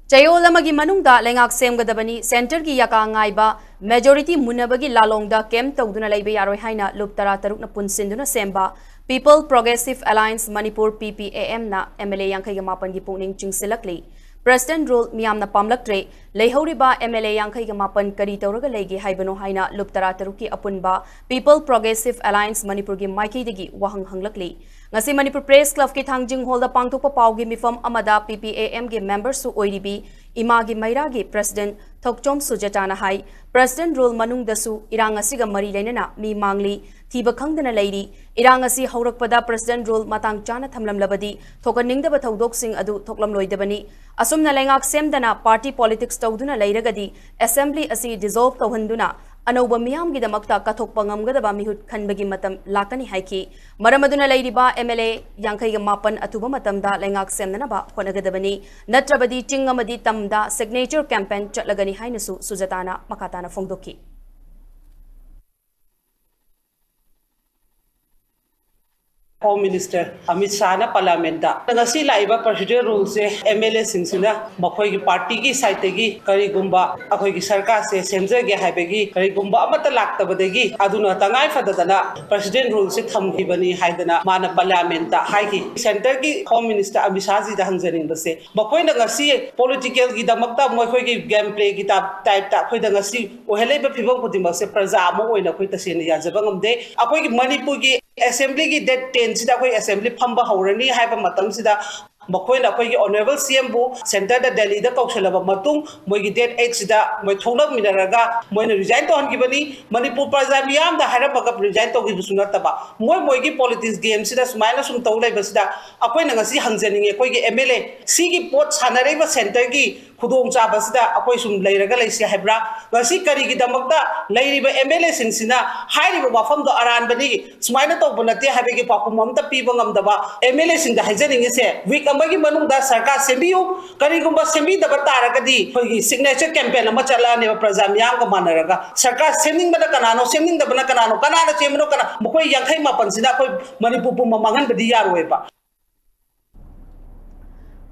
Chayol Amagi Manungda Leingak Shemgadabani Center ki yaka ngaiba majority munabagi lalongda kem tawduna laibe yaroi haina luptara tarukna punsinduna semba People Progressive Alliance Manipur Ppam na MLA Yankai Mapan gi puning chingsilakli President rule miyamna pamlaktre leihoriba MLA Yankai Mapan kari tawraga leigi haibano haina luptara taruki apunba People Progressive Alliance Manipur gi maiki digi wahang hanglakli ngasi Manipur Press Club ki thangjing hall da pangthokpa paugi mifam amada Ppam gi members su oiribi Imagi Mairagi President Thokchom Sujatana hai President rule Manungda su irang asiga mari leinana mi mangli thiba khangdana leiri irang asi haurakpada President rule matang chana thamlam labadi thokaningdaba thodok sing adu thoklam loidabani asumna Leingak semdana party politics tawduna leiragadi assembly asi dissolve tawhanduna Anoba miyam gi damakta kathok pangamgadaba mihut khanbagi matam lakani haiki maramaduna leiriba MLA Yankai ga mapan atuba matamda Leingak semdana ba honagadabani natrabadi tingamadi tamda signature campaign chatlagani hainasu Sujatana makatana fongdoki Home Minister Amit Shah na Parlamenta. Ngasi laiba President rule se MLA singsina makhoi gi party gi side gi kari gumba akhoi gi sarkar se semje ge haibegi kari gumba amata laktabadegi aduna tangai fadadana President rule se thamgi bani haidana mana Parlamenta haigi center gi Home Minister Amit Shah ji da hangjaring base makhoi na ngasi political gi damakta makhoi gi gameplay gi type ta khoi da ngasi ohelei ba phibam khudimak se praja amo oina khoi ta sen ya jabangamde akhoi gi Manipur gi Assembly gi date 10 sida koi assembly phamba haurani haiba matam sida makoina koi gi honorable CM bu center da Delhi da kaukselaba matung moi gi date 8 sida moi thonak minaraga moi resign to han gi bani Manipur praja miyam da haira baga resign to gi busuna taba moi gi politics game sida sumaina sum tawlai basida akoi na ngasi hangjaninge koi gi MLA si gi pot sanare ba center gi khudong cha basida akoi sum leiraga leisi haibra ngasi kari gi damakta leiriba MLA singsina hairiba wafam do aran bani sumaina to bunate haibegi pakum amta piba ngamdaba MLA sing da hajaninge se week amagi manungda sarkar sembiu kari gumba sembi da bataragadi hogi signature campaign ama chala ne praja miyam ka manaraga sarkar semning bada kanano semning da bana kanano kanana chemno kana mukoi yankhai mapan sina koi Manipur pu mamangan badi yarweba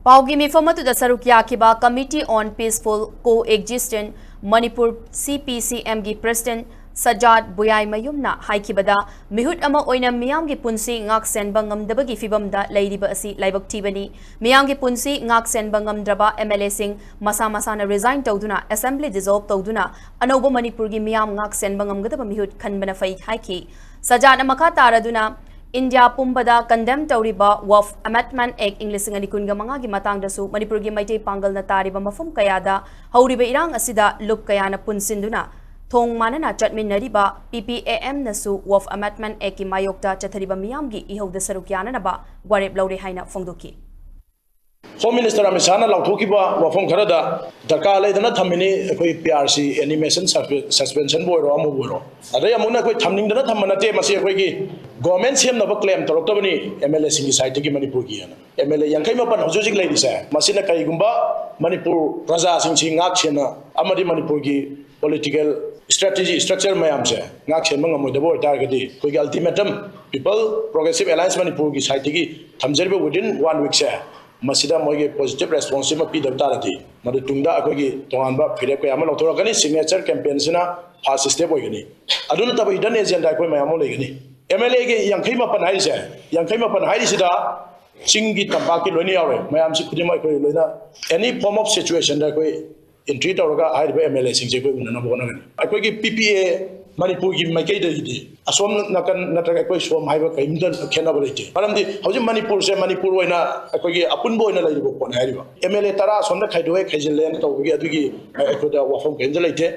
Paugi mifamatu da saruk yakiba Committee on Peaceful Coexistence Manipur CPCM gi President Sajad Buyai Mayumna haikibada mihut ama oina miyam gi punsi ngak senba ngamdabagi fibamda leiriba asi laibak tibani miyam gi punsi ngak senba ngamdraba MLA sing masa na resign tawduna assembly dissolve tawduna anoba Manipur gi miyam ngak senba ngamgadaba mihut khanbana fai haiki Sajad makha taraduna India Pumbada condemn Tauriba Waf Amendment Act English Kunga Manga gi matangdasu Manipur gi maitei pangal na tariba mafum kayada hauriba irang asida lup kayana punsinduna thong manana chatminariba Ppam nasu Waf Amendment Act ki mayokta chathariba miyam gi ihauda sarukyana naba gwarep laure haina fongdoki Home Minister Amit Shah na lauthokiba wafam kharada darkar leidana thamini koi PRC animation suspension boy ro amu boy adai amuna koi thamningdana thammanate masi koi gi government sem na claim toroktabani MLA singi side gi Manipur gi ana MLA yankai mapan hojojik leidi sa masina kai gumba Manipur praja sing sing ngak chena amadi Manipur gi political strategy structure mayam se ngak chen mangam moida boy targeti koi gi ultimatum People Progressive Alliance Manipur gi side gi thamjerbe within 1 week sa Masida moige positive response ma pi dabtarati madu tungda akogi tonganba phire ko yamal othorakani signature campaign sina first step hoigani aduna tabai dan agenda ko mayamo legani MLA ge yankhai ma pan haise yankhai ma pan hairi sida chingi tamba ki loini yawe mayam si khudima ko loina any form of situation da ko entry tawraga hairiba MLA sing je ko unana bona gani akogi PPA Manipur gi makai da gi asom nakan natraga koi som haiba kaimda khena balite maramdi hauji Manipur se Manipur oina akogi apunbo oina laibo kon hariba MLA tara somna khaidoi khaijin len to gi adugi akoda wafam kenja laite